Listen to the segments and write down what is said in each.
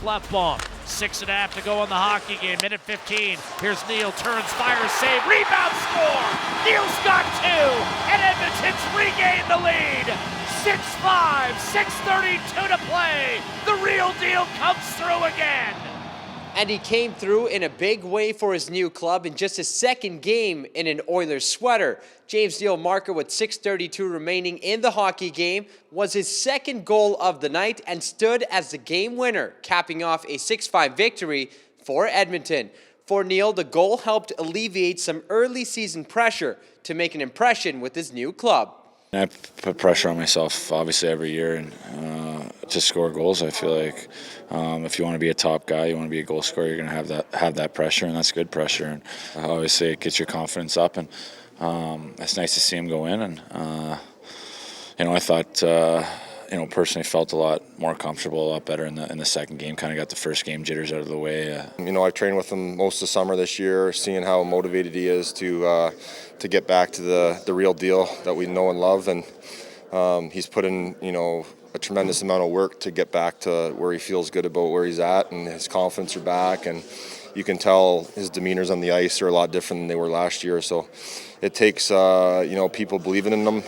left bomb. 6.5 to go in the hockey game. Minute 15. Here's Neal, turns, fires, save, rebound, score! Neal's got two, and Edmonton's regained the lead. 6-5, 6:32 to play. The real deal comes through again. And he came through in a big way for his new club in just his second game in an Oilers sweater. James Neal marker with 6:32 remaining in the hockey game was his second goal of the night and stood as the game winner, capping off a 6-5 victory for Edmonton. For Neal, the goal helped alleviate some early season pressure to make an impression with his new club. I put pressure on myself, obviously, every year, and to score goals. I feel like if you want to be a top guy, you want to be a goal scorer, you're going to have that pressure, and that's good pressure. And obviously, it gets your confidence up, and it's nice to see him go in. And I thought, personally, felt a lot more comfortable, a lot better in the second game. Kind of got the first game jitters out of the way. I've trained with him most of the summer this year, seeing how motivated he is to get back to the real deal that we know and love, and he's put in a tremendous amount of work to get back to where he feels good about where he's at, and his confidence are back, and you can tell his demeanors on the ice are a lot different than they were last year. So it takes people believing in him,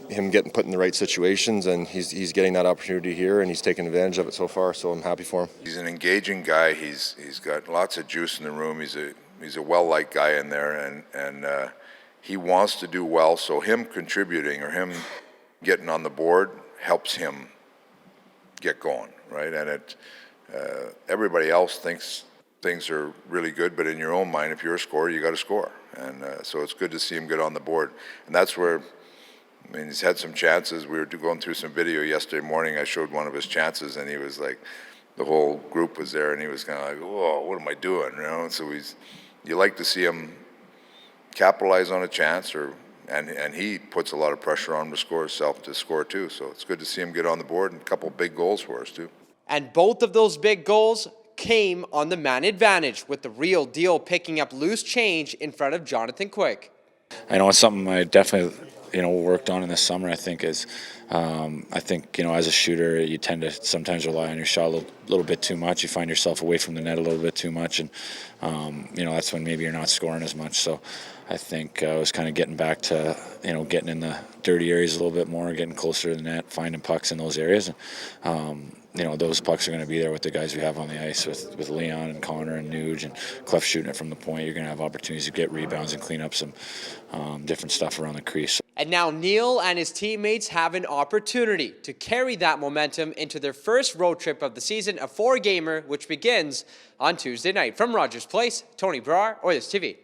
him getting put in the right situations, and he's getting that opportunity here, and he's taking advantage of it so far, so I'm happy for him. He's an engaging guy. He's got lots of juice in the room. He's a well-liked guy in there, and he wants to do well, so him contributing or him getting on the board helps him get going, right? And everybody else thinks things are really good, but in your own mind, if you're a scorer, you got to score. And so it's good to see him get on the board. And that's where, he's had some chances. We were going through some video yesterday morning. I showed one of his chances, and he was like, the whole group was there, and he was kind of like, whoa, what am I doing? So you like to see him capitalize on a chance, and he puts a lot of pressure on him to score too. So it's good to see him get on the board, and a couple of big goals for us too. And both of those big goals came on the man advantage, with the real deal picking up loose change in front of Jonathan Quick. I know it's something I definitely worked on in the summer. I think as a shooter, you tend to sometimes rely on your shot a little bit too much. You find yourself away from the net a little bit too much, and that's when maybe you're not scoring as much. So I think I was kind of getting back to getting in the dirty areas a little bit more, getting closer to the net, finding pucks in those areas. And those pucks are going to be there with the guys we have on the ice, with Leon and Connor and Nuge and Clef shooting it from the point. You're going to have opportunities to get rebounds and clean up some different stuff around the crease. And now Neal and his teammates have an opportunity to carry that momentum into their first road trip of the season, a 4-gamer, which begins on Tuesday night. From Rogers Place, Tony Brar, Oilers TV.